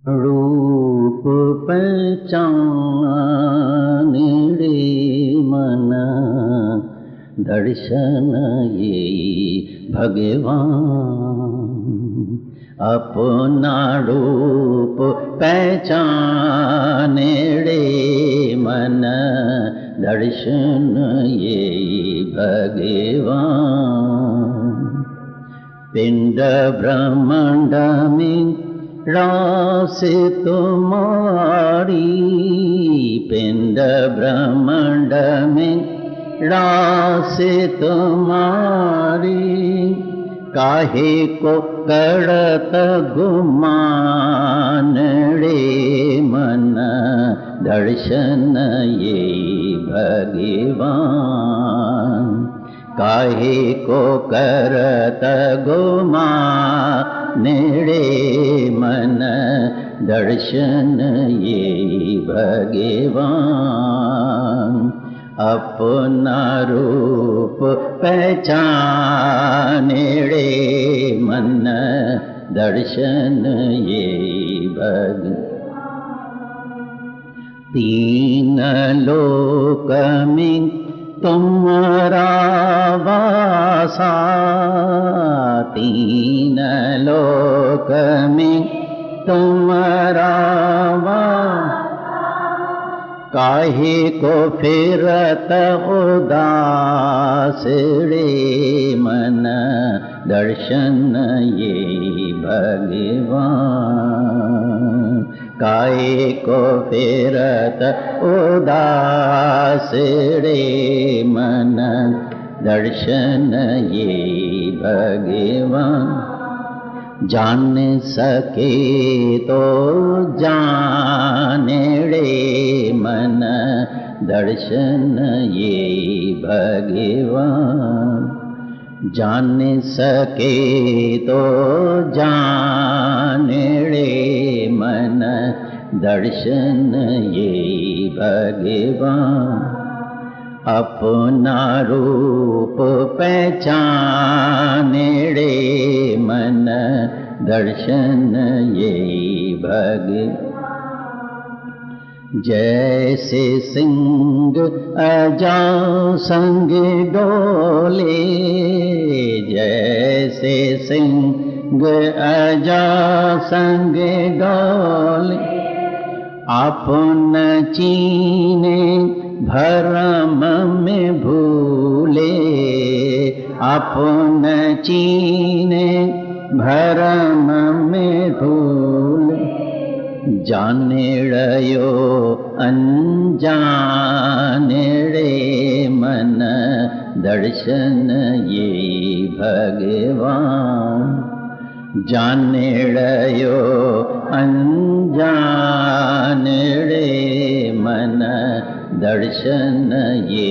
रूप पहचान रे मन दर्शन ये भगवान। अपना रूप पहचान रे मन दर्शन ये भगवान। पिंड ब्रह्मांड में रास तुम्हारी, पिंड ब्रह्मांड में रास तुम्हारी। काहे को करत गुमान रे मन दर्शन ये भगवान। काहे को करत गुमान रे मन दर्शन ये भगवान। अपना रूप पहचान रे मन दर्शन ये भगवान। तीन लोक में तुम्हारा वासा, तीन लोक में तुम्हारा वासा। काहे को फिरत उदास रे मन दर्शन ये भगवान। काहे को फिरत उदास रे मन दर्शन ये भगवान। जान सके तो जान रे मन दर्शन ये भगवान। जान सके तो जान रे मन दर्शन ये भगवान। अपना रूप पहचान रे मन दर्शन ये भगवान। जैसे सिंह अजासंग डोले, जैसे सिंह अजासंग डोले। आपन चीने भरम में भूले, आपन चीने भरम में भूले। जाने रयो अनजान रे मन दर्शन ये भगवान। जाने रयो अनजान रे मन दर्शन ये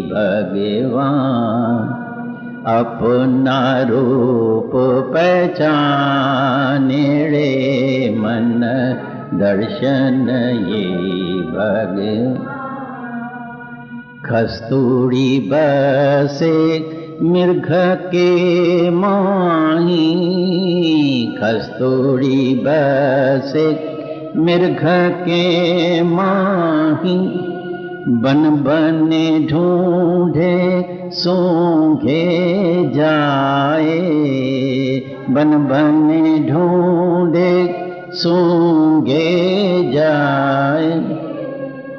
भगवान। अपना रूप पहचान रे मन दर्शन ये भगवान। कस्तूरी बसे मृग के माही, कस्तूरी बसे मृग के माही। बन बन ढूंढे सूंघे जाए, बन बन ढूंढे सूंघे जाए।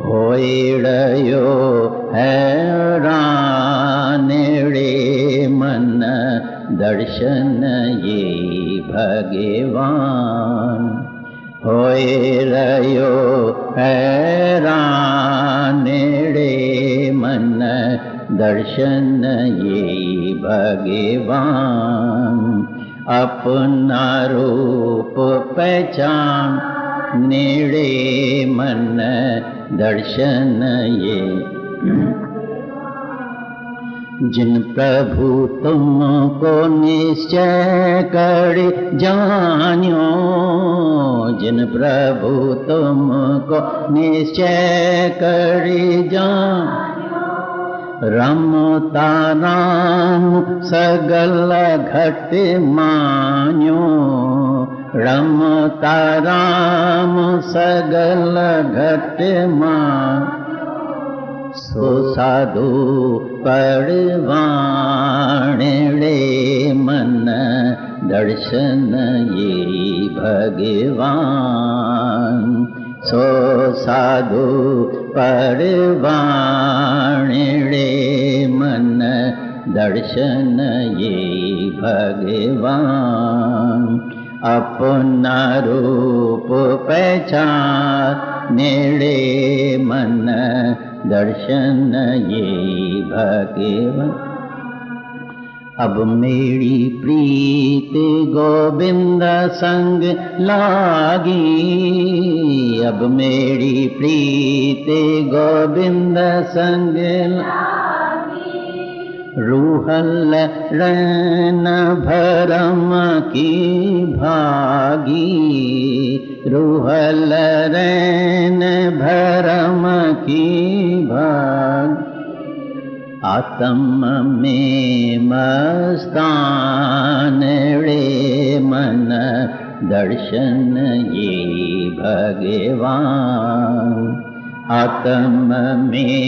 होइड़यो हैरान रे मन दर्शन ये भगवान। होइड़यो हैरान रे मन दर्शन ये भगवान। अपना रूप पहचान रे मन दर्शन ये। जिन प्रभु तुमको निश्चय कर जान्यो, जिन प्रभु तुमको निश्चय कर जान्यो। रमता राम सगल घट मान्यो, रमता राम सगल घटमा सो साधु पड़वाणे मन दर्शन ये भगवान सो साधु पड़वाणे मन दर्शन ये भगवान अपना रूप पहचान नेड़े मन दर्शन ये भगवान अब मेरी प्रीत गोविंद संग लागी अब मेरी प्रीत गोविंद संग रूहल रैन भरम की भागी रूहल रैन भरम की भाग आत्म में मस्तान रे मन दर्शन ये भगवान आत्म में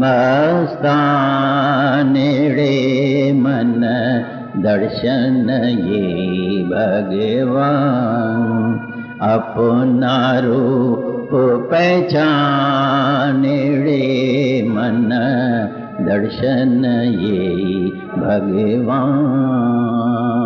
मस्तान रे मन दर्शन ये भगवान अपना रूप पहचान रे मन दर्शन ये भगवान।